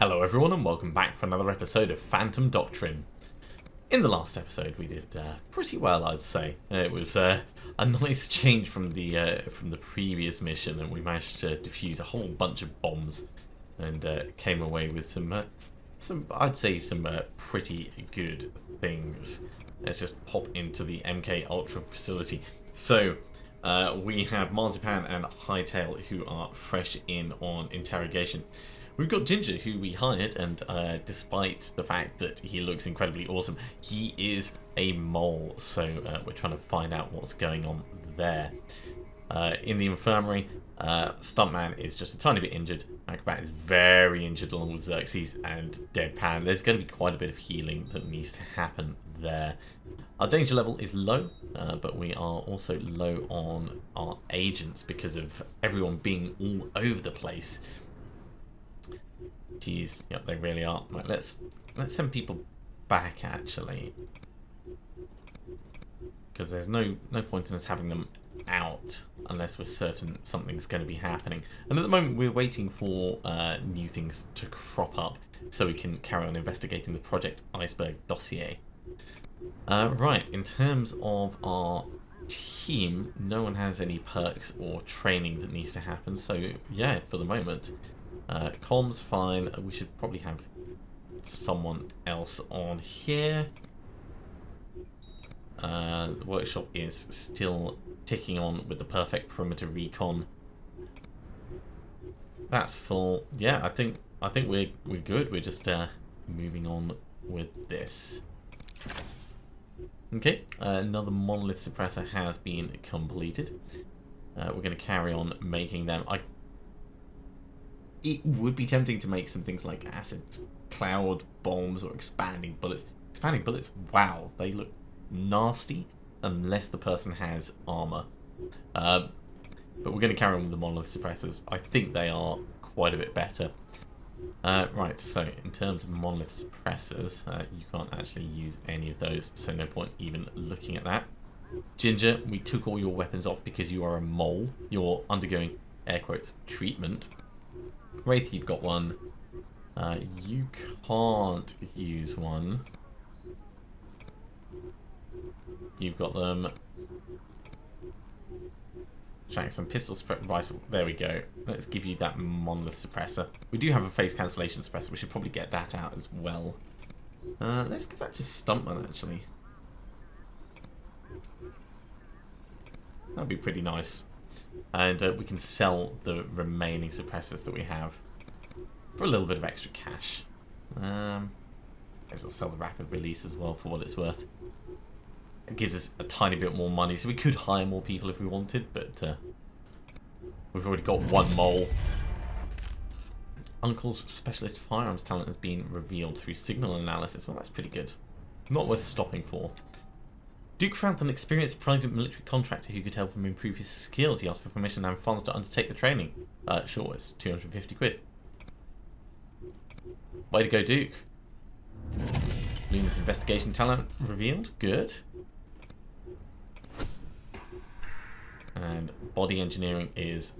Hello everyone and welcome back for another episode of Phantom Doctrine. In the last episode we did pretty well, I'd say. It was a nice change from the previous mission, and we managed to defuse a whole bunch of bombs and came away with some I'd say some pretty good things. Let's just pop into the MK Ultra facility. So we have Marzipan and Hightail who are fresh in on interrogation. We've got Ginger, who we hired, and despite the fact that he looks incredibly awesome, he is a mole, so we're trying to find out what's going on there. In the infirmary, Stuntman is just a tiny bit injured. Acrobat is very injured along with Xerxes and Deadpan. There's going to be quite a bit of healing that needs to happen there. Our danger level is low, but we are also low on our agents because of everyone being all over the place. Jeez, yep, they really are. Right, let's send people back actually, because there's no point in us having them out unless we're certain something's going to be happening. And at the moment we're waiting for new things to crop up so we can carry on investigating the Project Iceberg dossier. Right, in terms of our team, no one has any perks or training that needs to happen, so yeah, for the moment. Comms fine. We should probably have someone else on here. The workshop is still ticking on with the perfect perimeter recon. That's full. Yeah, I think we're good. We're just moving on with this. Okay, another monolith suppressor has been completed. We're going to carry on making them. It would be tempting to make some things like acid cloud bombs or expanding bullets. Expanding bullets, wow, they look nasty unless the person has armor. But we're going to carry on with the monolith suppressors. I think they are quite a bit better. Right, so in terms of monolith suppressors, you can't actually use any of those, so no point even looking at that. Ginger, we took all your weapons off because you are a mole. You're undergoing, air quotes, treatment. Wraith, you've got one. You can't use one. You've got them. Jackson, pistol suppressor. There we go. Let's give you that monolith suppressor. We do have a phase cancellation suppressor. We should probably get that out as well. Let's give that to Stuntman, actually. That'd be pretty nice. And we can sell the remaining suppressors that we have for a little bit of extra cash. I guess we'll sell the rapid release as well for what it's worth. It gives us a tiny bit more money, so we could hire more people if we wanted, but we've already got one mole. Uncle's specialist firearms talent has been revealed through signal analysis. Well, that's pretty good. Not worth stopping for. Duke found an experienced private military contractor who could help him improve his skills. He asked for permission and funds to undertake the training. Sure, it's 250 quid. Way to go, Duke. Luna's investigation talent revealed. Good. And body engineering is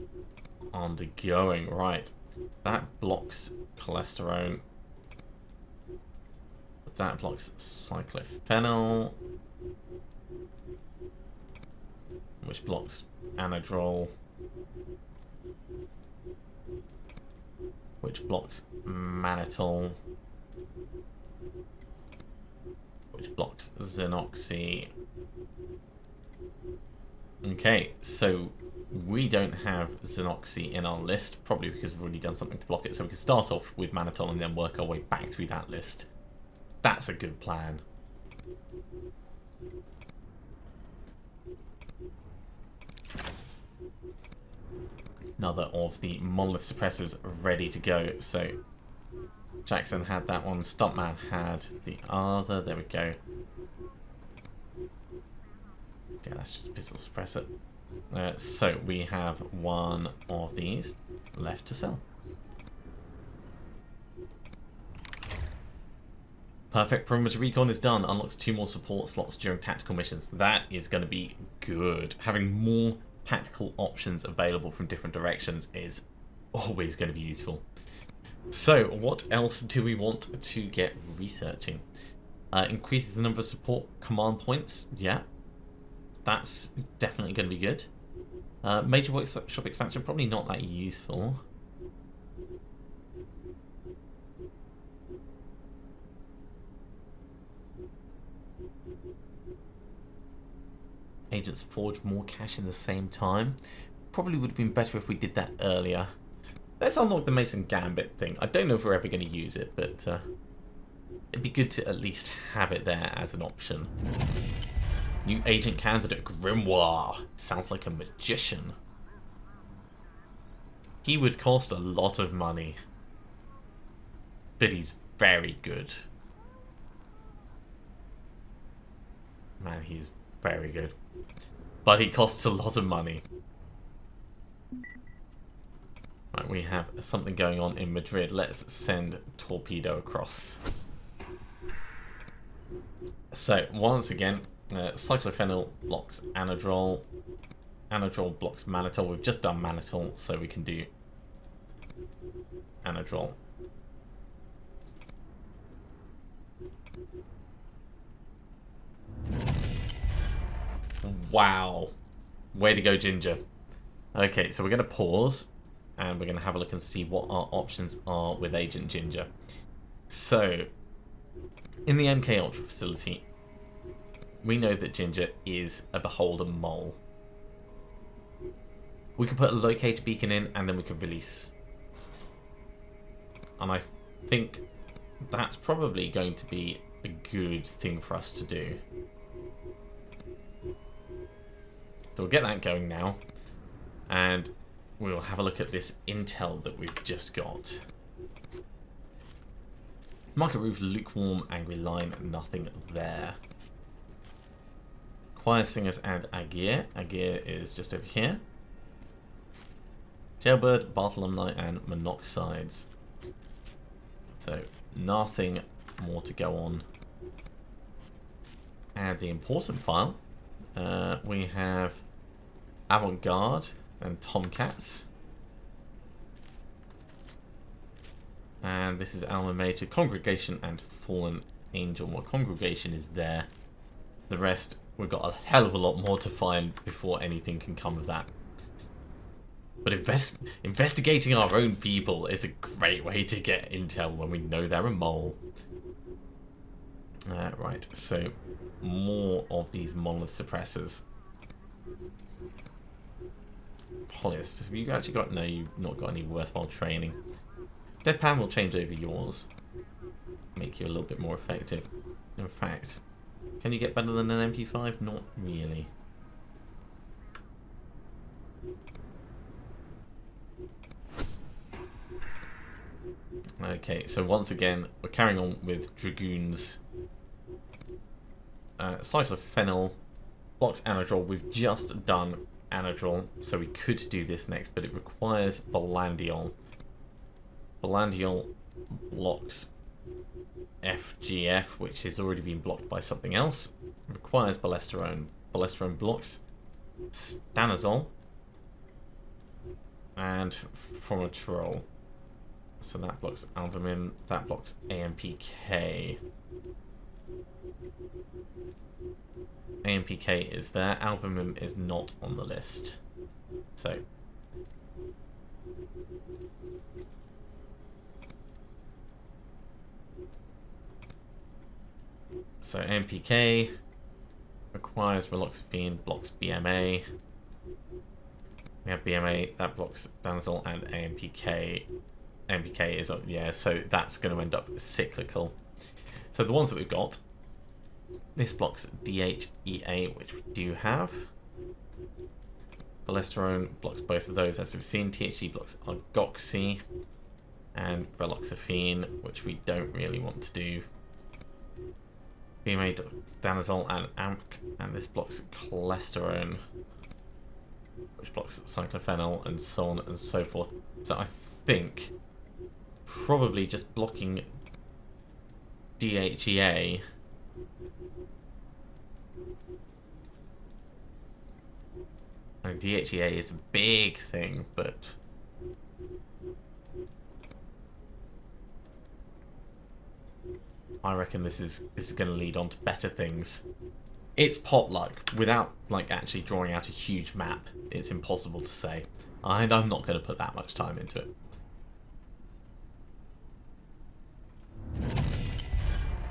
undergoing. Right. That blocks cholesterol. That blocks cyclophenol. Which blocks anadrol, which blocks mannitol, which blocks xenoxy. Okay, so we don't have xenoxy in our list, probably because we've already done something to block it, so we can start off with mannitol and then work our way back through that list. That's a good plan. Another of the monolith suppressors ready to go. So Jackson had that one. Stuntman had the other. There we go. Yeah, that's just a pistol suppressor. So we have one of these left to sell. Perfect. Perimeter recon is done. Unlocks 2 more support slots during tactical missions. That is going to be good. Having more tactical options available from different directions is always going to be useful. So, what else do we want to get researching? Increases the number of support command points. Yeah, that's definitely going to be good. Major workshop expansion, probably not that useful. Agents forge more cash in the same time. Probably would have been better if we did that earlier. Let's unlock the Mason Gambit thing. I don't know if we're ever going to use it, but it'd be good to at least have it there as an option. New agent candidate, Grimoire. Sounds like a magician. He would cost a lot of money, but he's very good. Man, he's very good. But he costs a lot of money. Right, we have something going on in Madrid. Let's send Torpedo across. So, once again, cyclophenyl blocks anadrol. Anadrol blocks mannitol. We've just done mannitol, so we can do anadrol. Wow. Way to go, Ginger. Okay, so we're going to pause, and we're going to have a look and see what our options are with Agent Ginger. So, in the MK Ultra facility, we know that Ginger is a beholder mole. We could put a locator beacon in, and then we could release. And I think that's probably going to be a good thing for us to do. So we'll get that going now, and we'll have a look at this intel that we've just got. Market roof, lukewarm, angry line, nothing there. Choir singers and Agir. Agir is just over here. Jailbird, Bartholomni, and Monoxides. So nothing more to go on. And the important file, we have Avant-Garde and Tomcats. And this is Alma Mater, Congregation and Fallen Angel. Well, Congregation is there. The rest, we've got a hell of a lot more to find before anything can come of that. But investigating our own people is a great way to get intel when we know they're a mole. Right, so more of these monolith suppressors. Polyus, have you actually got... No, you've not got any worthwhile training. Deadpan will change over yours. Make you a little bit more effective. In fact, can you get better than an MP5? Not really. Okay, so once again, we're carrying on with Dragoons. Cyclophenyl blocks anadrol. We've just done anadrol, so we could do this next, but it requires Balandiol. Balandiol blocks FGF, which has already been blocked by something else. It requires Balesterone. Balesterone blocks Stanazol and Formoterol. So that blocks albumin, that blocks AMPK. AMPK is there, albumin is not on the list. So AMPK requires raloxifene, blocks BMA. We have BMA, that blocks danazol, and AMPK. AMPK is up, yeah, so that's going to end up cyclical. So the ones that we've got, this blocks DHEA, which we do have. Balesterone blocks both of those, as we've seen. THC blocks argoxy and raloxifene, which we don't really want to do. BMA, danazol, and AMP, and this blocks cholesterol, which blocks cyclophenyl, and so on and so forth. So I think probably just blocking DHEA I mean, DHEA is a big thing, but I reckon this is going to lead on to better things. It's potluck. Without like actually drawing out a huge map, it's impossible to say. And I'm not going to put that much time into it.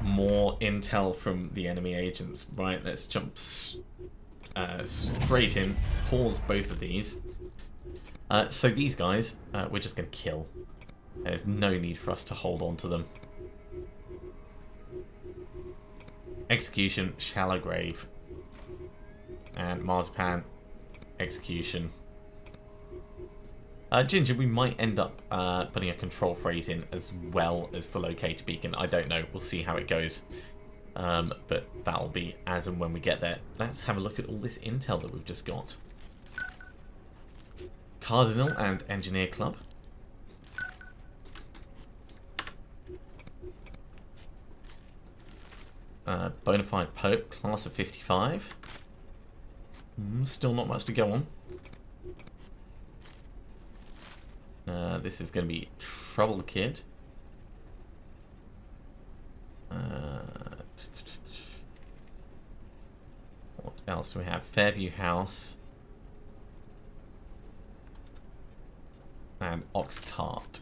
More intel from the enemy agents. Right, let's jump straight in. Pause both of these. So these guys, we're just going to kill. There's no need for us to hold on to them. Execution, shallow grave. And marzipan, execution. Ginger, we might end up putting a control phrase in as well as the locator beacon. I don't know. We'll see how it goes. But that'll be as and when we get there. Let's have a look at all this intel that we've just got. Cardinal and Engineer Club. Bonafide Pope, class of 55. Still not much to go on. This is going to be Trouble Kid. What else do we have? Fairview House. And Ox Cart.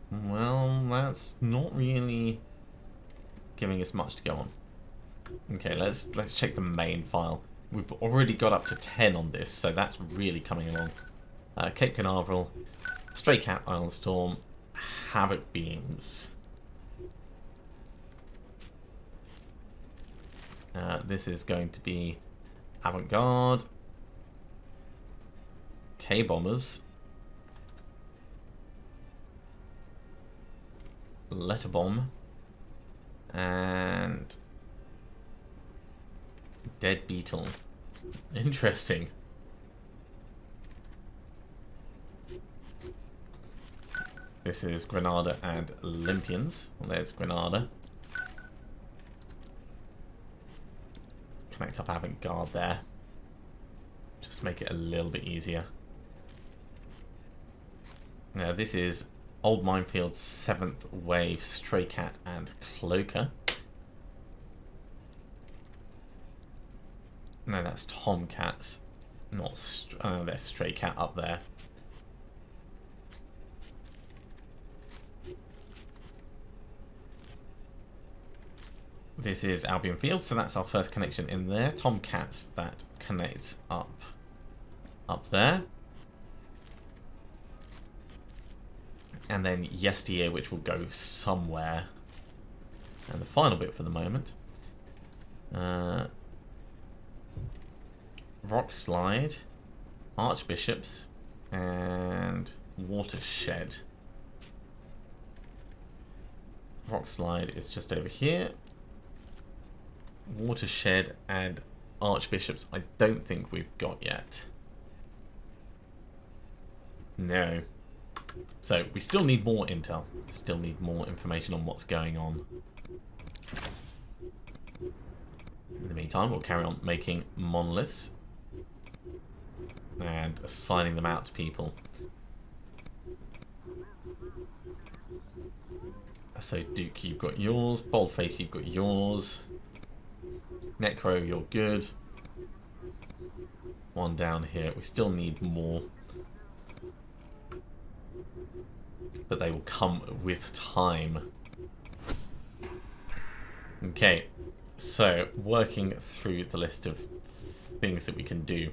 Well, that's not really giving us much to go on. Okay, let's check the main file. We've already got up to 10 on this, so that's really coming along. Cape Canaveral, Stray Cat Island Storm, Havoc Beams. This is going to be Avant-Garde, K-Bombers, Letter Bomb, and Dead Beetle. Interesting. This is Granada and Olympians. Well, there's Granada. Connect up Avant-Garde there. Just make it a little bit easier. Now this is Old Minefield, 7th Wave, Stray Cat and Cloaker. No, that's Tomcats. Not there's Stray Cat up there. This is Albion Field, so that's our first connection in there. Tomcats, that connects up there. And then Yesteryear, which will go somewhere. And the final bit for the moment. Rock Slide, Archbishops, and Watershed. Rock Slide is just over here. Watershed and Archbishops I don't think we've got yet. No. So we still need more intel. Still need more information on what's going on. In the meantime, we'll carry on making monoliths and assigning them out to people. So Duke, you've got yours. Boldface, you've got yours. Necro, you're good. One down here. We still need more. But they will come with time. Okay, so working through the list of things that we can do.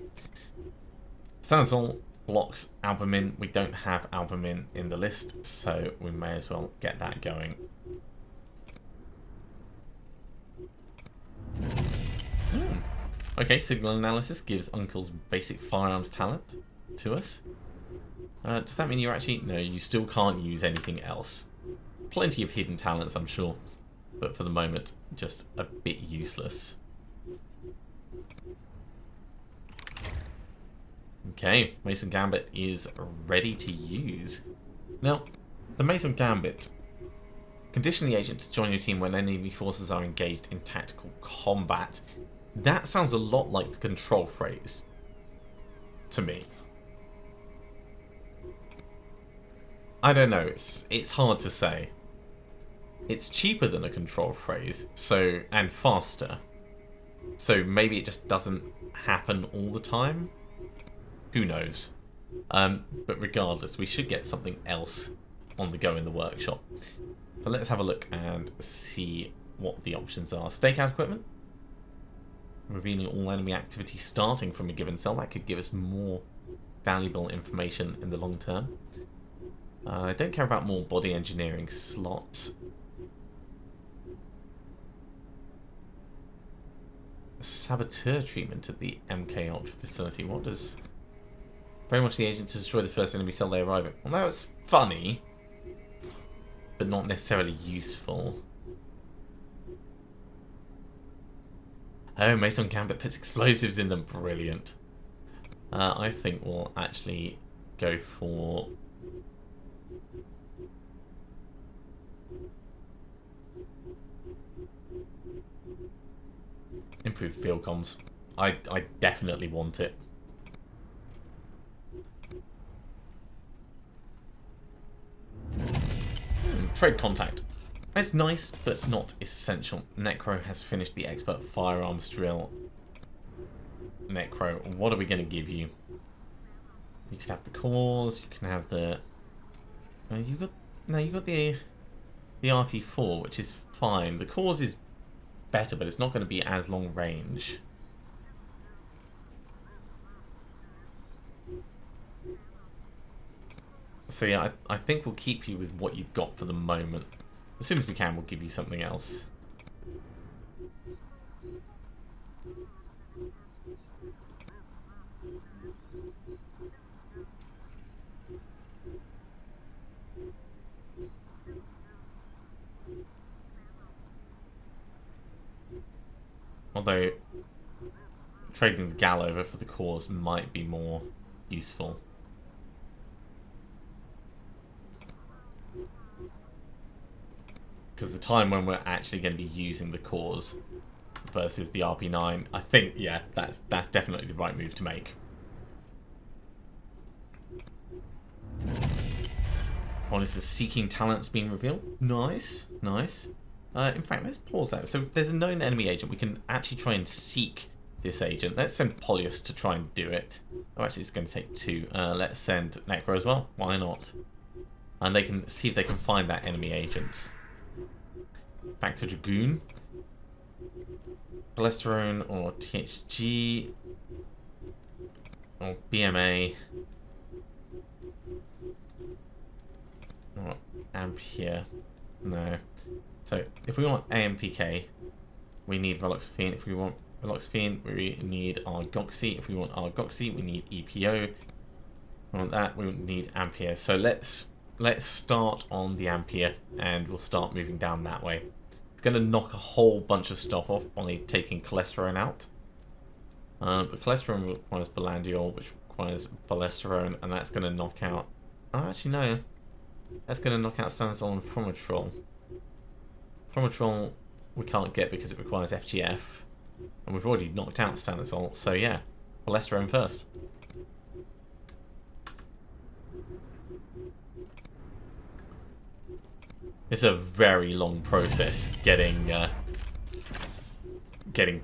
Sanzol blocks albumin. We don't have albumin in the list, so we may as well get that going. Okay, signal analysis gives Uncle's basic firearms talent to us. Does that mean you're actually... No, you still can't use anything else. Plenty of hidden talents, I'm sure. But for the moment, just a bit useless. Okay, Mason Gambit is ready to use. Now, the Mason Gambit. Condition the agent to join your team when enemy forces are engaged in tactical combat. That sounds a lot like the control phrase. To me. I don't know, it's hard to say. It's cheaper than a control phrase, so, and faster. So maybe it just doesn't happen all the time. Who knows? But regardless, we should get something else on the go in the workshop. So let's have a look and see what the options are. Stakeout equipment. Revealing all enemy activity starting from a given cell. That could give us more valuable information in the long term. I don't care about more body engineering slots. Saboteur treatment at the MK Ultra facility. What does... Very much the agent to destroy the first enemy cell they arrive at. Well, that was funny, but not necessarily useful. Oh, Mason Gambit puts explosives in them. Brilliant. I think we'll actually go for... improved field comms. I definitely want it. Trade contact. That's nice, but not essential. Necro has finished the expert firearms drill. Necro, what are we going to give you? You could have the cores. You can have the. You got the RP4, which is fine. The cores is better, but it's not going to be as long range. So yeah, I think we'll keep you with what you've got for the moment. As soon as we can, we'll give you something else. Although, trading the Gal over for the cores might be more useful. Because the time when we're actually going to be using the cores versus the RP9, I think, yeah, that's definitely the right move to make. What is the seeking talents being revealed? Nice, nice. In fact, let's pause that. So there's a known enemy agent. We can actually try and seek this agent. Let's send Polyus to try and do it. Oh, actually, it's going to take 2. Let's send Necro as well. Why not? And they can see if they can find that enemy agent. Back to Dragoon. Cholesterol or THG or BMA or Ampere. No. So if we want AMPK, we need Veloxaphene. If we want Veloxaphene, we need Argoxy. If we want Argoxy, we need EPO. If we want that, we need Ampere. So let's start on the Ampere and we'll start moving down that way. It's going to knock a whole bunch of stuff off by taking cholesterol out. But cholesterol requires Belandiol, which requires Balesterone, and that's going to knock out... Oh, actually, no. That's going to knock out Stanazol and Formotrol. Formotrol we can't get because it requires FGF. And we've already knocked out Stanazol, so yeah. Balesterone first. It's a very long process getting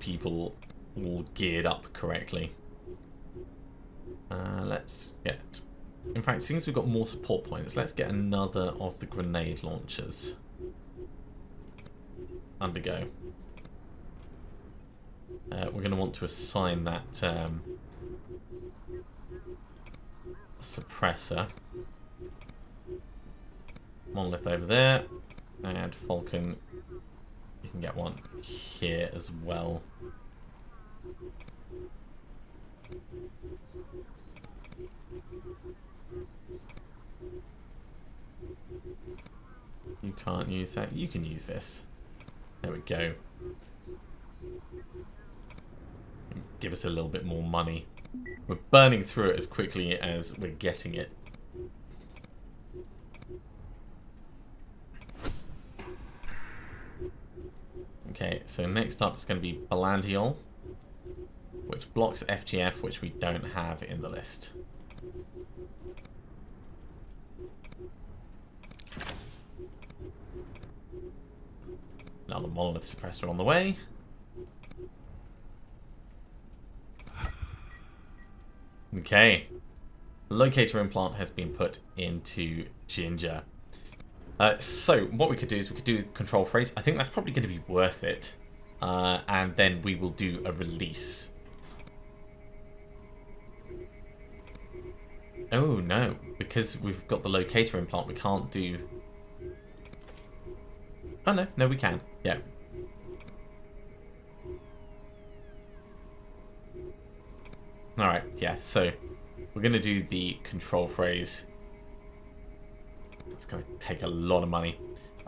people all geared up correctly. Let's get... In fact, since we've got more support points, let's get another of the grenade launchers. Undergo. We're going to want to assign that suppressor. Monolith over there, and Falcon, you can get one here as well. You can't use that, you can use this. There we go. Give us a little bit more money. We're burning through it as quickly as we're getting it. Okay, so next up is going to be Belandiol, which blocks FGF, which we don't have in the list. monolith suppressor on the way. Okay. Locator implant has been put into Ginger. So what we could do is we could do control phrase. I think that's probably going to be worth it. And then we will do a release. Oh no, because we've got the locator implant, we can't do... Oh no, we can. Yeah. Alright, yeah, so we're going to do the control phrase. It's going to take a lot of money.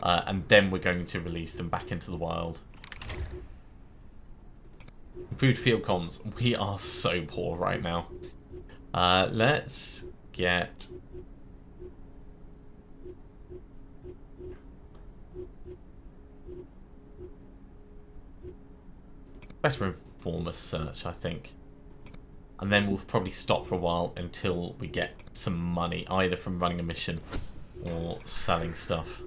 And then we're going to release them back into the wild. Improved field comms. We are so poor right now. Let's get... better informer search, I think. And then we'll probably stop for a while until we get some money, either from running a mission or selling stuff.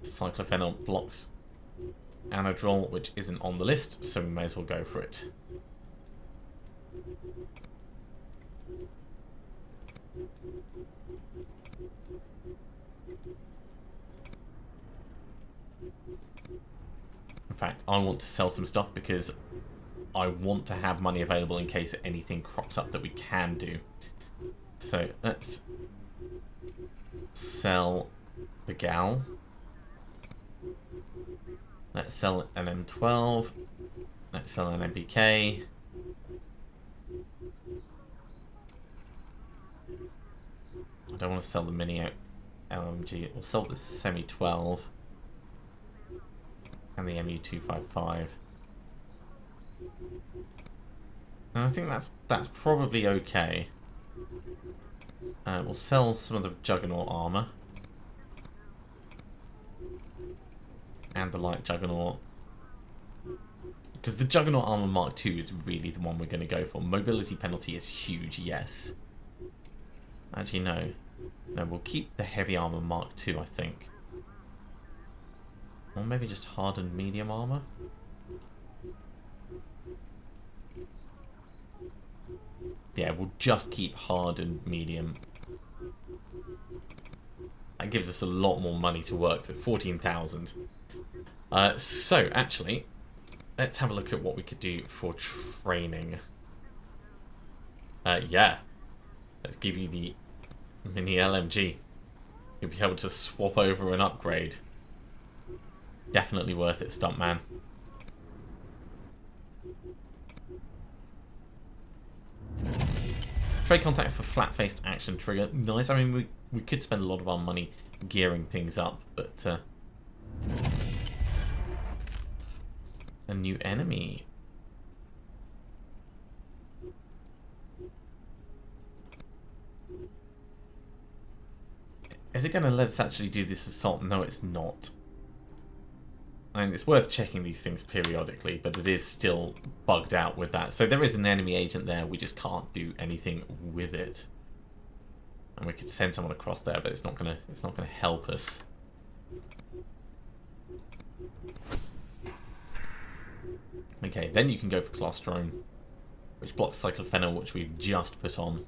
Cyclophenol blocks anadrol, which isn't on the list, so we may as well go for it. In fact, I want to sell some stuff because I want to have money available in case anything crops up that we can do. So let's sell the gal. Let's sell an M12. Let's sell an MPK. I don't want to sell the mini LMG. We'll sell the Semi 12 and the MU255. And I think that's probably okay. We'll sell some of the Juggernaut armor and the light Juggernaut, because the Juggernaut armor Mark II is really the one we're going to go for. Mobility penalty is huge, yes. Actually, no, we'll keep the heavy armor Mark II, I think, or maybe just hardened medium armor. Yeah, we'll just keep hardened medium. That gives us a lot more money to work with, 14,000. So, actually, let's have a look at what we could do for training. Yeah. Let's give you the mini LMG. You'll be able to swap over and upgrade. Definitely worth it, Stuntman. Trade contact for flat-faced action trigger. Nice. I mean, we could spend a lot of our money gearing things up, but a new enemy. Is it going to let us actually do this assault? No, it's not. I mean, it's worth checking these things periodically, but it is still bugged out with that. So there is an enemy agent there, we just can't do anything with it. And we could send someone across there, but it's not gonna help us. Okay, then you can go for class drone, which blocks cyclophenol, which we've just put on.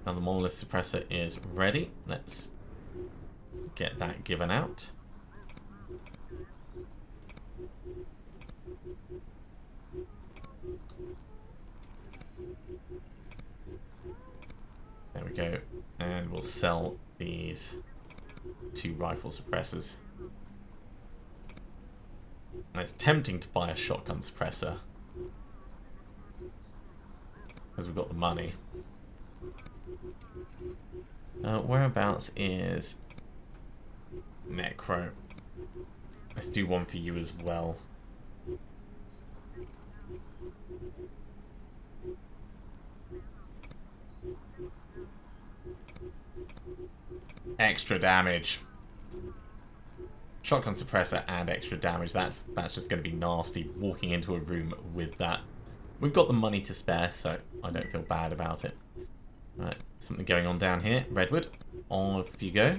Now the monolith suppressor is ready. Let's get that given out. There we go. And we'll sell these 2 rifle suppressors. And it's tempting to buy a shotgun suppressor, because we've got the money. Whereabouts is Necro? Let's do one for you as well. Extra damage. shotgun suppressor and extra damage. That's just going to be nasty, walking into a room with that. We've got the money to spare, so I don't feel bad about it. Right, something going on down here. Redwood, off you go.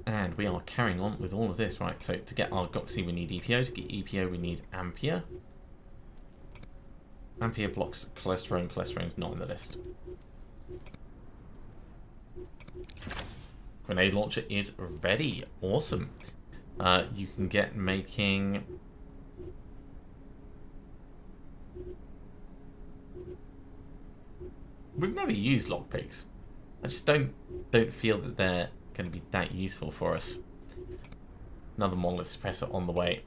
And we are carrying on with all of this. Right, so to get our Goxy we need EPO. To get EPO we need Ampere. Ampere blocks cholesterol. Cholesterol's not in the list. Grenade launcher is ready. Awesome. You can get making... We've never used lockpicks. I just don't feel that they're going to be that useful for us. Another monolith suppressor on the way.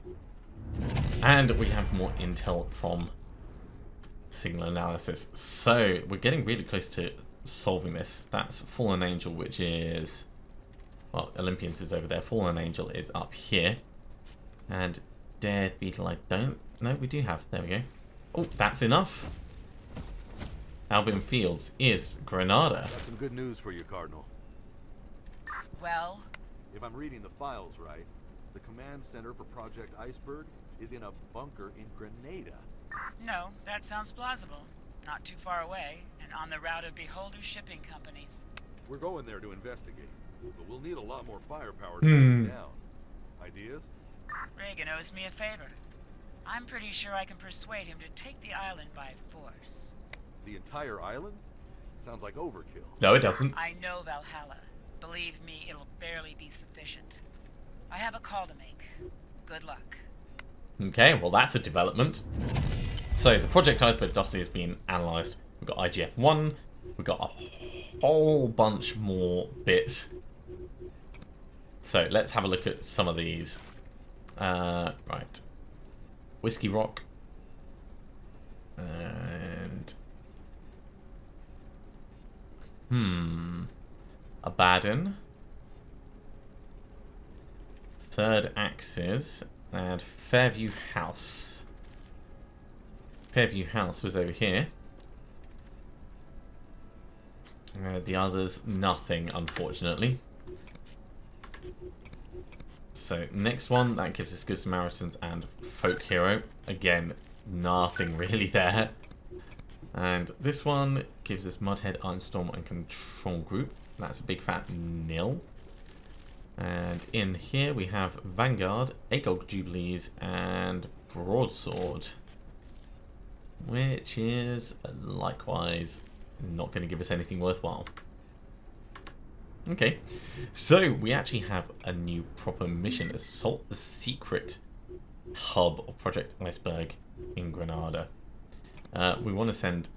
And we have more intel from signal analysis. So we're getting really close to solving this. That's Fallen Angel, which is... Well, Olympians is over there. Fallen Angel is up here. And Dead Beetle I don't... No, we do have. There we go. Oh, that's enough. Albion Fields is Granada. Got some good news for you, Cardinal. Well? If I'm reading the files right, the command center for Project Iceberg is in a bunker in Grenada. No, that sounds plausible. Not too far away, and on the route of Beholder shipping companies. We're going there to investigate, but we'll need a lot more firepower to take it down. Ideas? Reagan owes me a favor. I'm pretty sure I can persuade him to take the island by force. The entire island? Sounds like overkill. No, it doesn't. I know Valhalla. Believe me, it'll barely be sufficient. I have a call to make. Good luck. Okay, well that's a development. So the Project Iceberg dossier has been analysed. We've got IGF-1. We've got a whole bunch more bits. So let's have a look at some of these. Right. Whiskey Rock. And... Abaddon. Third Axis. And Fairview House. Fairview House was over here. The others, nothing, unfortunately. So, next one, that gives us Good Samaritans and Folk Hero. Again, nothing really there. And this one gives us Mudhead, Ironstorm, and Control Group. That's a big fat nil. And in here we have Vanguard, Agog Jubilees, and Broadsword. Which is likewise not going to give us anything worthwhile. Okay, so we actually have a new proper mission. Assault the secret hub of Project Iceberg in Granada. We want to send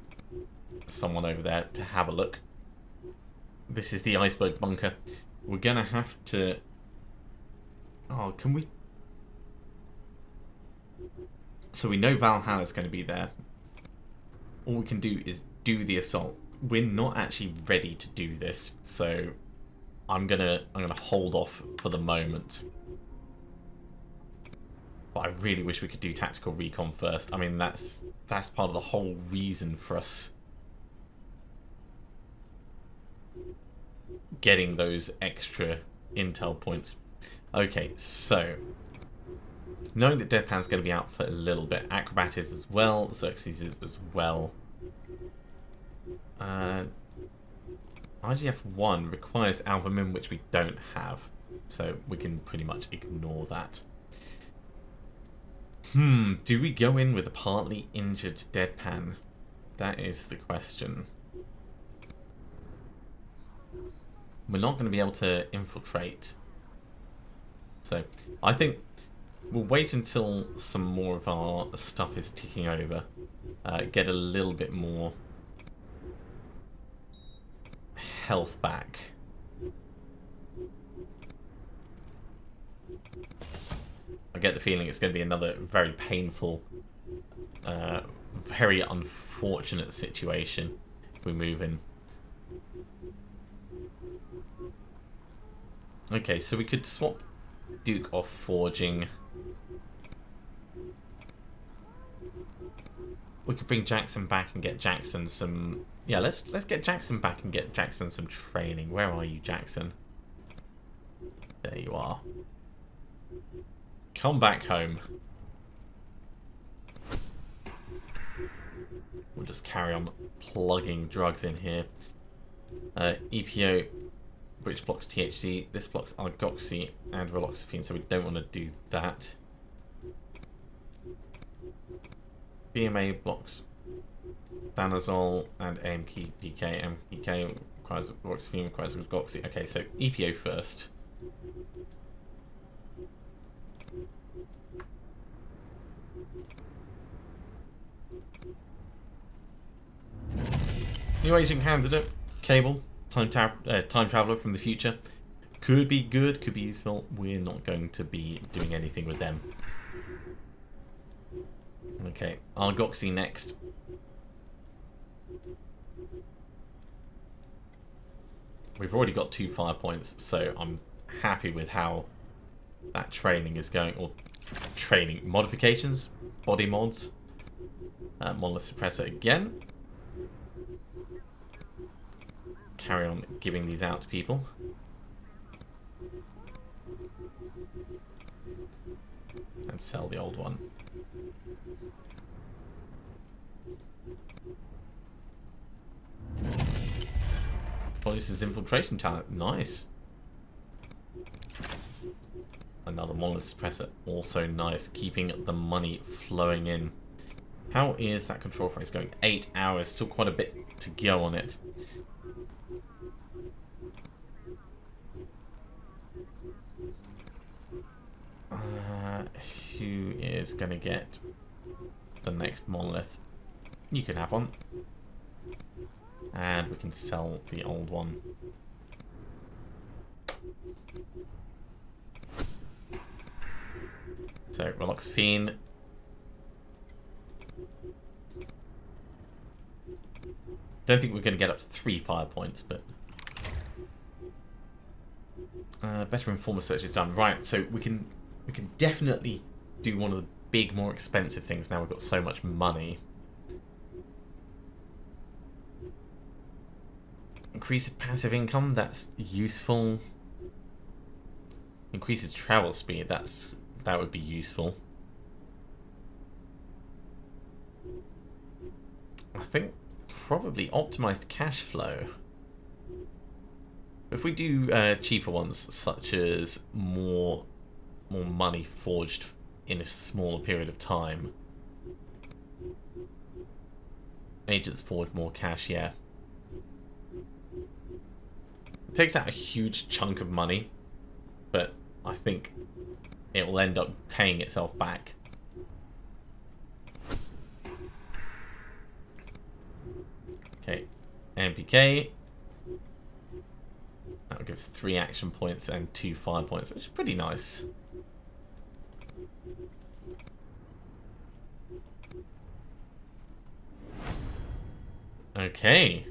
someone over there to have a look. This is the Iceberg bunker. We're going to have to... Oh, can we... So we know Valhalla's going to be there. All we can do is do the assault. We're not actually ready to do this, so I'm gonna hold off for the moment. But I really wish we could do tactical recon first. I mean, that's part of the whole reason for us getting those extra intel points. Okay, so knowing that Deadpan's going to be out for a little bit, Acrobat is as well, Xerxes is as well. IGF-1 requires albumin, which we don't have, so we can pretty much ignore that. Do we go in with a partly injured Deadpan? That is the question. We're not going to be able to infiltrate. So, I think we'll wait until some more of our stuff is ticking over. Get a little bit more health back. I get the feeling it's going to be another very painful, very unfortunate situation if we move in. Okay, so we could swap Duke off forging. We could bring Jackson back and get Jackson some... Yeah, let's get Jackson back and get Jackson some training. Where are you, Jackson? There you are. Come back home. We'll just carry on plugging drugs in here. EPO, which blocks THC. This blocks argoxy and raloxifene, so we don't want to do that. BMA blocks danazol and AMPK. AMPK requires raloxifene, requires argoxy. Okay, so EPO first. New agent candidate, Cable, time traveler from the future. Could be good, could be useful. We're not going to be doing anything with them. Okay, argoxy next. We've already got 2 fire points, so I'm happy with how that training is going. Or training modifications, body mods. Monolith suppressor again. Carry on giving these out to people. And sell the old one. Police's infiltration talent. Nice. Another monolith suppressor. Also nice. Keeping the money flowing in. How is that control phrase going? 8 hours. Still quite a bit to go on it. Who is going to get the next monolith? You can have one. And we can sell the old one. So, raloxifene. Don't think we're going to get up to 3 fire points, but... better informer search is done. Right, so we can definitely do one of the big, more expensive things now we've got so much money. Increase passive income, that's useful. Increases travel speed, that would be useful. I think probably optimized cash flow. If we do cheaper ones, such as more money forged in a smaller period of time. Agents forge more cash, yeah. It takes out a huge chunk of money, but I think it will end up paying itself back. Okay, MPK. That gives 3 action points and 2 fire points, which is pretty nice. Okay.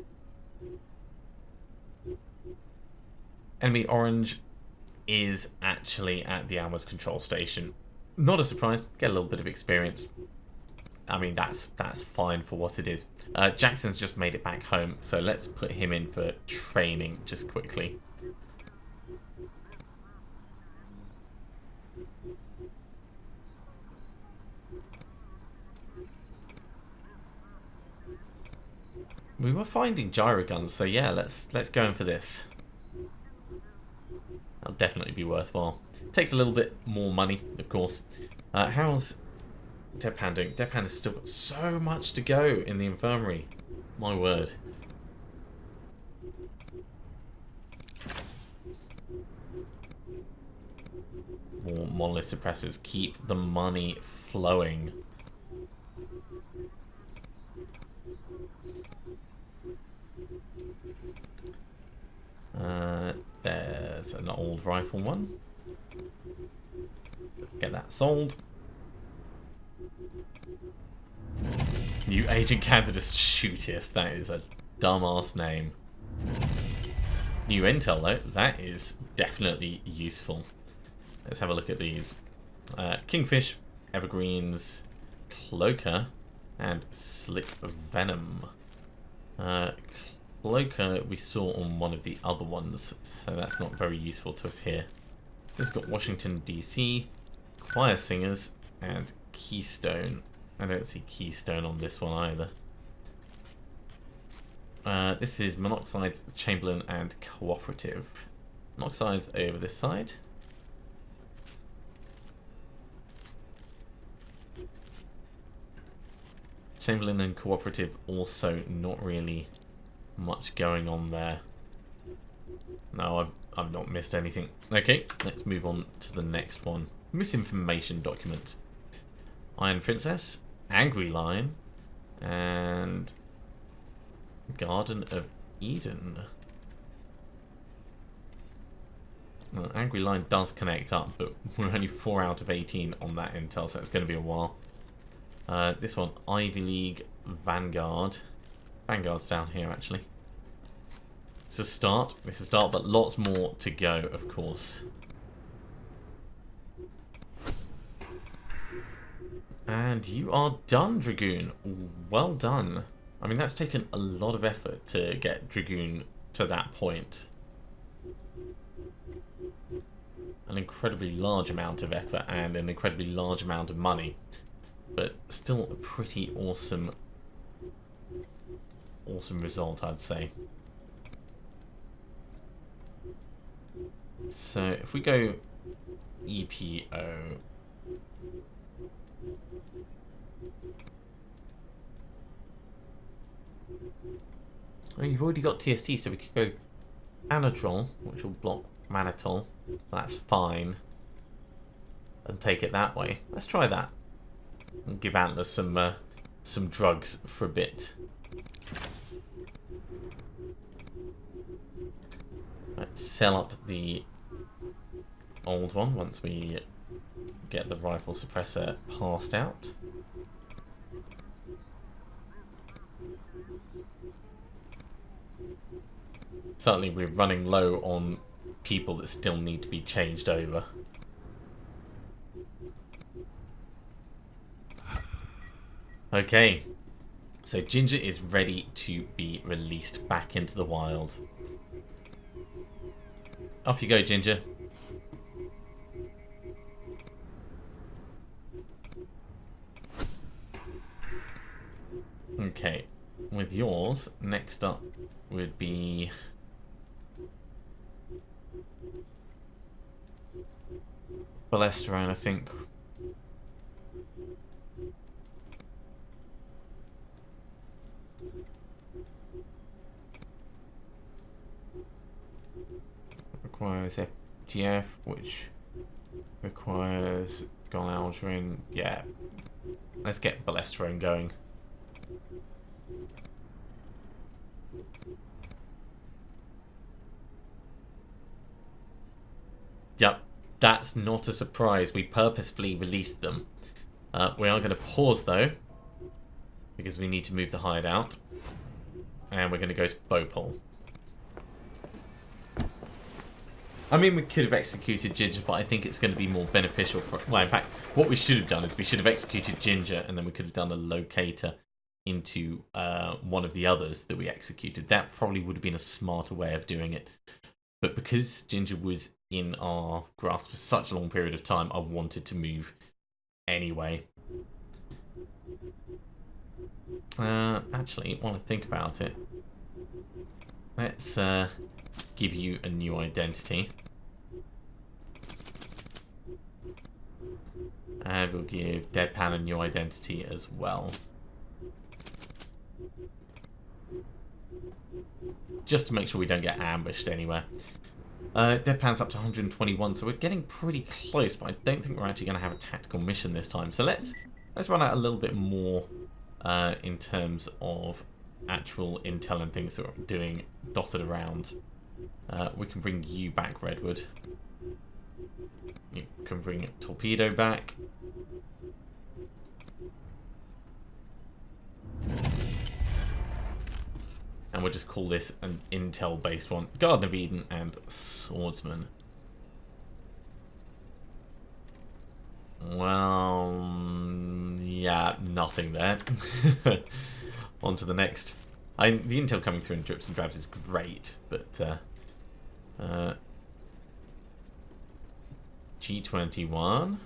Enemy orange is actually at the Alma's control station. Not a surprise, get a little bit of experience. I mean, that's fine for what it is. Jackson's just made it back home, so let's put him in for training just quickly. We were finding gyro guns, so yeah, let's go in for this. That'll definitely be worthwhile. Takes a little bit more money, of course. How's Deadpan doing? Deadpan has still got so much to go in the infirmary. My word. More monolith suppressors. Keep the money flowing. There's an old rifle one. Let's get that sold. New agent candidate shootist. That is a dumbass name. New intel though. That is definitely useful. Let's have a look at these. Kingfish, Evergreens, Cloaker, and Slick Venom. Cloaker we saw on one of the other ones, so that's not very useful to us here. This has got Washington, D.C., choir singers, and Keystone. I don't see Keystone on this one either. This is Monoxides, Chamberlain, and Cooperative. Monoxides over this side. Chamberlain and Cooperative also not really much going on there. No, I've not missed anything. Okay, let's move on to the next one. Misinformation document. Iron Princess, Angry Lion, and Garden of Eden. Well, Angry Lion does connect up, but we're only 4 out of 18 on that intel, so it's going to be a while. This one, Ivy League, Vanguard. Vanguard's down here, actually. It's a start. It's a start, but lots more to go, of course. And you are done, Dragoon. Well done. I mean, that's taken a lot of effort to get Dragoon to that point. An incredibly large amount of effort and an incredibly large amount of money. But still a pretty awesome result, I'd say. So if we go EPO, well, you've already got TST, so we could go Anadrol, which will block Mannitol. That's fine, and take it that way. Let's try that. And give Antler some drugs for a bit. Let's sell up the old one once we get the rifle suppressor passed out. Certainly we're running low on people that still need to be changed over. Okay, so Ginger is ready to be released back into the wild. Off you go, Ginger. Okay, with yours, next up would be Ballesterone, I think. Requires FGF, which requires Golalgerin. Yeah, let's get Ballesterone going. Yep, that's not a surprise. We purposefully released them. We are going to pause though, because we need to move the hideout, and we're going to go to Bhopal. I mean, we could have executed Ginger, but I think it's going to be more beneficial for... Well, in fact, what we should have done is we should have executed Ginger, and then we could have done a locator into one of the others that we executed. That probably would have been a smarter way of doing it. But because Ginger was in our grasp for such a long period of time, I wanted to move anyway. Actually, while I think about it, let's give you a new identity. And we'll give Deadpan a new identity as well. Just to make sure we don't get ambushed anywhere. Deadpan's up to 121, so we're getting pretty close, but I don't think we're actually going to have a tactical mission this time. So let's run out a little bit more in terms of actual intel and things that we're doing dotted around. We can bring you back, Redwood. You can bring Torpedo back. And we'll just call this an intel-based one. Garden of Eden and Swordsman. Well, yeah, nothing there. On to the next. The intel coming through in drips and drabs is great, but G21.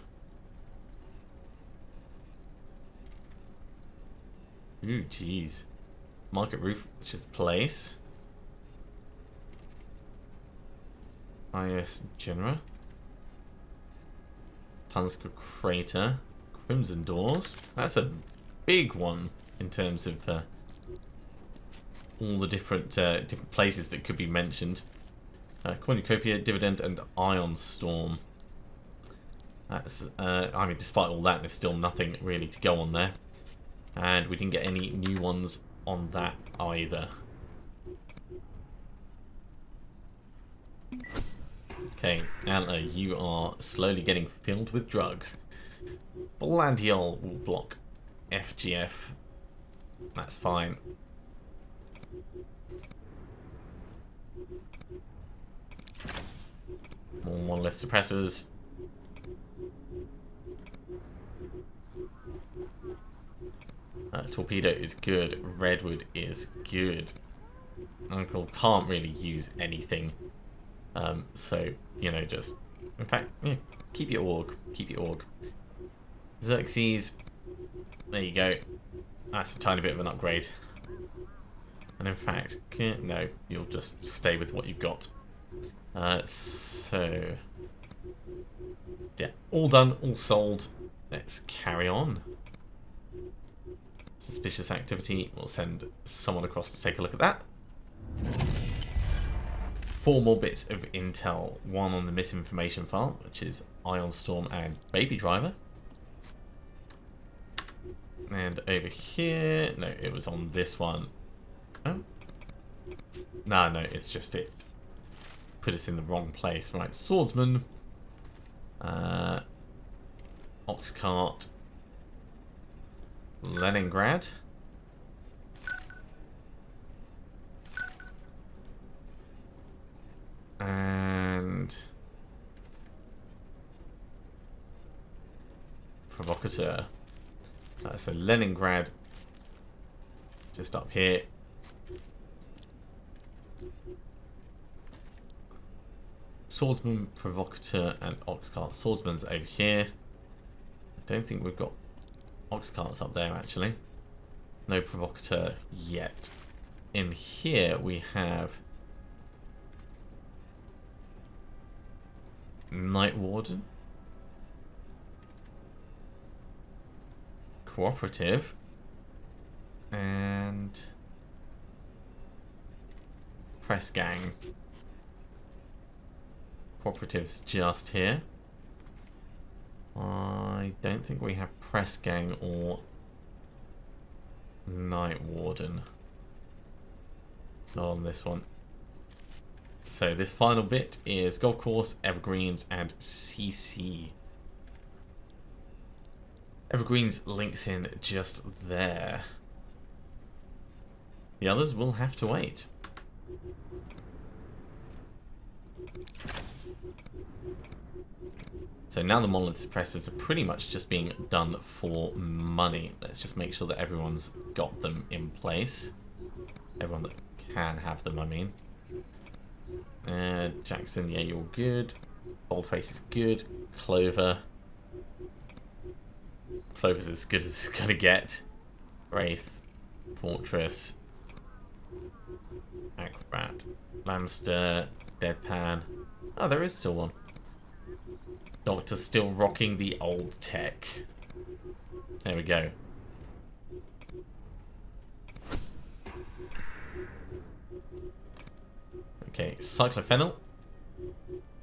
Ooh, jeez. Market roof, which is place. IS Genera. Tunsker Crater. Crimson Doors. That's a big one in terms of all the different places that could be mentioned. Cornucopia, Dividend, and Ion Storm. That's I mean, despite all that, there's still nothing really to go on there, and we didn't get any new ones on that either. Okay, Antler, you are slowly getting filled with drugs. Blandiol will block FGF. That's fine. More monolith suppressors. Torpedo is good. Redwood is good. Uncle can't really use anything. So, you know, just... In fact, yeah, keep your org. Keep your org. Xerxes. There you go. That's a tiny bit of an upgrade. And in fact, no, you'll just stay with what you've got. So... yeah, all done, all sold. Let's carry on. Suspicious activity. We'll send someone across to take a look at that. 4 more bits of intel. One on the misinformation file, which is Ion Storm and Baby Driver. And over here... no, it was on this one. Oh? No, it's just it. Put us in the wrong place. Right, Swordsman. Oxcart. Leningrad. And Provocateur. So Leningrad just up here. Swordsman, Provocateur, and Oxcart. Swordsman's over here. I don't think we've got Oxcart's up there actually. No Provocateur yet. In here we have Night Warden, Cooperative, and Press Gang. Cooperative's just here. I don't think we have Press Gang or Night Warden. Not on this one. So this final bit is Golf Course, Evergreens, and CC. Evergreens links in just there. The others will have to wait. So now the monolith suppressors are pretty much just being done for money. Let's just make sure that everyone's got them in place. Everyone that can have them, I mean. Jackson, yeah, you're good. Boldface is good. Clover. Clover's as good as it's gonna get. Wraith. Fortress. Acrobat. Lamster. Deadpan. Oh, there is still one. Doctor's still rocking the old tech. There we go. Okay, cyclophenol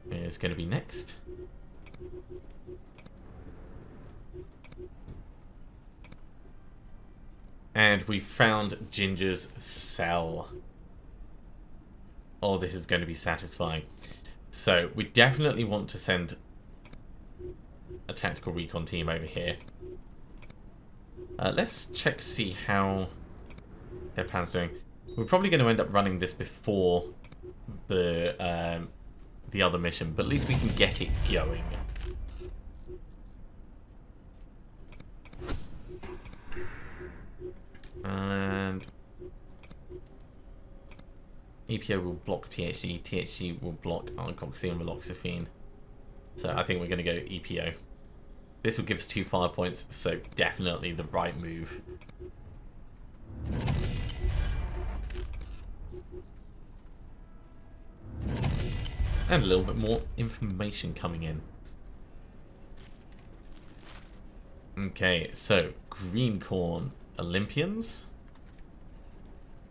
is going to be next. And we found Ginger's cell. Oh, this is going to be satisfying. So, we definitely want to send a tactical recon team over here. Let's check to see how Deadpan's doing. We're probably going to end up running this before the other mission, but at least we can get it going. And EPO will block THG. THG will block alkoxy and meloxifene. So I think we're going to go EPO. This will give us 2 fire points, so definitely the right move. And a little bit more information coming in. Okay, so Green Corn Olympians,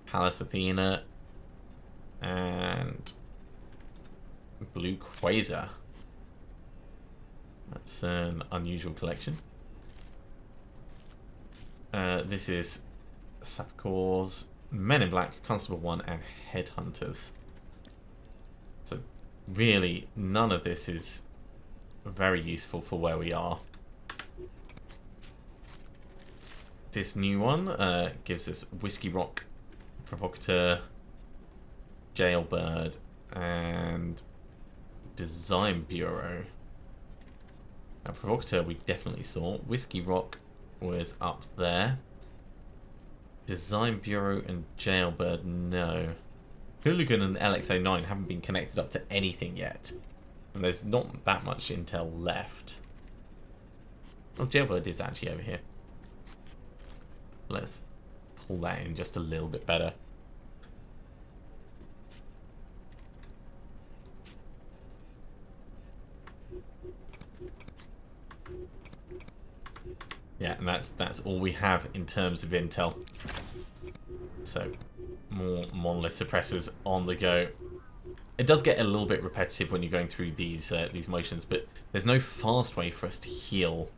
Pallas Athena, and Blue Quasar. That's an unusual collection. This is Sapcor's, Men in Black, Constable 1, and Headhunters. So really, none of this is very useful for where we are. This new one gives us Whiskey Rock, Provocateur, Jailbird, and Design Bureau. Now, Provocateur we definitely saw. Whiskey Rock was up there. Design Bureau and Jailbird, no. Hooligan and LX09 haven't been connected up to anything yet. And there's not that much intel left. Oh, Jailbird is actually over here. Let's pull that in just a little bit better. Yeah, and that's all we have in terms of intel. So, more monolith suppressors on the go. It does get a little bit repetitive when you're going through these motions, but there's no fast way for us to heal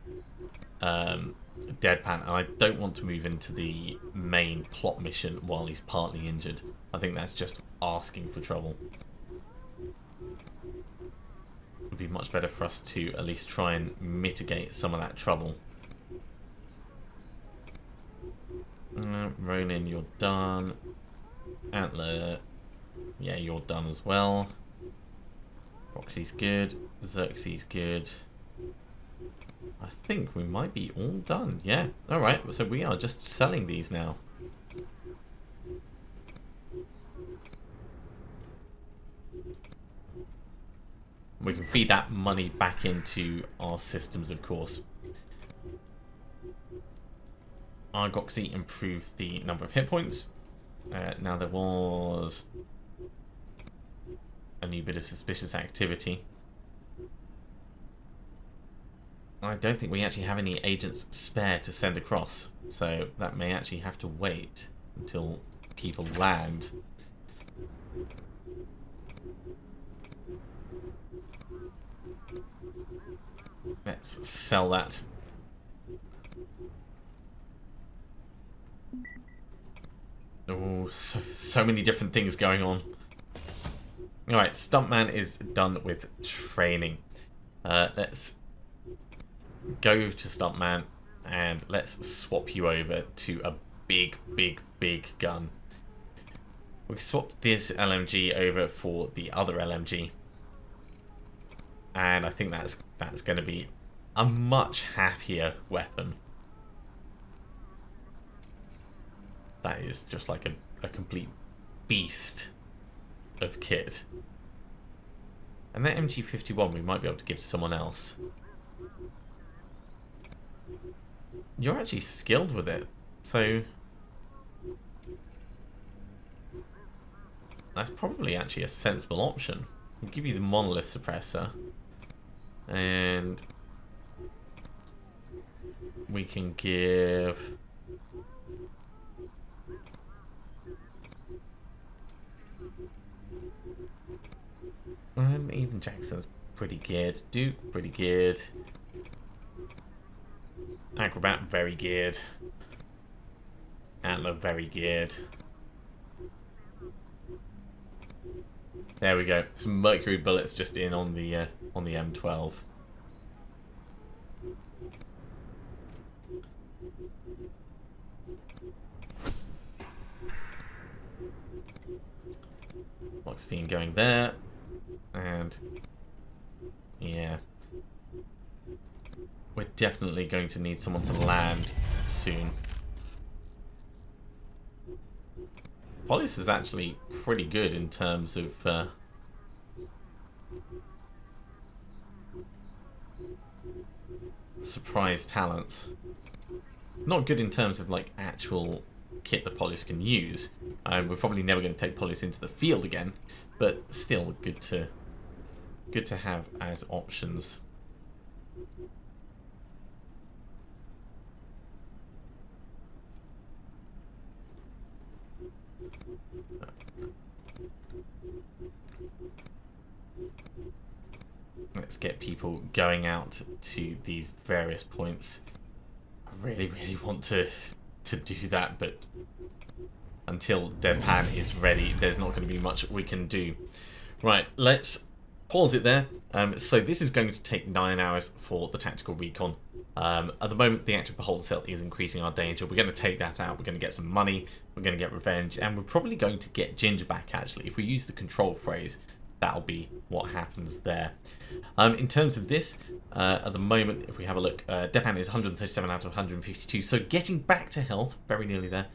Deadpan, and I don't want to move into the main plot mission while he's partly injured. I think that's just asking for trouble. It would be much better for us to at least try and mitigate some of that trouble. Ronin, you're done. Antler, yeah, you're done as well. Roxy's good. Xerxes good. I think we might be all done. Yeah, alright, so we are just selling these now. We can feed that money back into our systems, of course. Argoxy improved the number of hit points. Now there was a new bit of suspicious activity. I don't think we actually have any agents spare to send across, so that may actually have to wait until people land. Let's sell that. Oh, so many different things going on. Alright, Stuntman is done with training. Let's go to Stuntman and let's swap you over to a big gun. We can swap this LMG over for the other LMG. And I think that's going to be a much happier weapon. That is just like a complete beast of kit. And that MG51 we might be able to give to someone else. You're actually skilled with it, so that's probably actually a sensible option. I'll give you the monolith suppressor, and we can give even Jackson's pretty geared. Duke, pretty geared. Acrobat, very geared. Antler, very geared. There we go. Some mercury bullets just in on the M12. Loxfiend going there. And yeah, we're definitely going to need someone to land soon. Polis is actually pretty good in terms of surprise talents. Not good in terms of like actual kit the Polis can use. We're probably never going to take Polis into the field again, but still good to have as options. Let's get people going out to these various points. I really want to do that, but until Deadpan is ready, there's not going to be much we can do. Right, let's pause it there. So this is going to take 9 hours for the tactical recon. At the moment, the active beholder cell is increasing our danger. We're going to take that out. We're going to get some money. We're going to get revenge, and we're probably going to get Ginger back. Actually, if we use the control phrase, that'll be what happens there. In terms of this, at the moment, if we have a look, Deadpan is 137 out of 152, so getting back to health, very nearly there.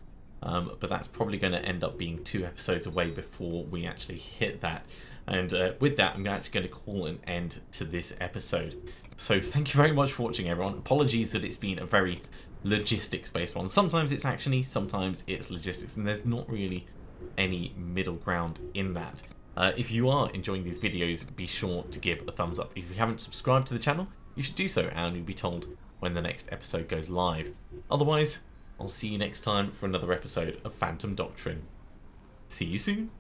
But that's probably going to end up being 2 episodes away before we actually hit that. And with that, I'm actually going to call an end to this episode. So thank you very much for watching, everyone. Apologies that it's been a very logistics-based one. Sometimes it's actiony, sometimes it's logistics, and there's not really any middle ground in that. If you are enjoying these videos, be sure to give a thumbs up. If you haven't subscribed to the channel, you should do so, and you'll be told when the next episode goes live. Otherwise, I'll see you next time for another episode of Phantom Doctrine. See you soon.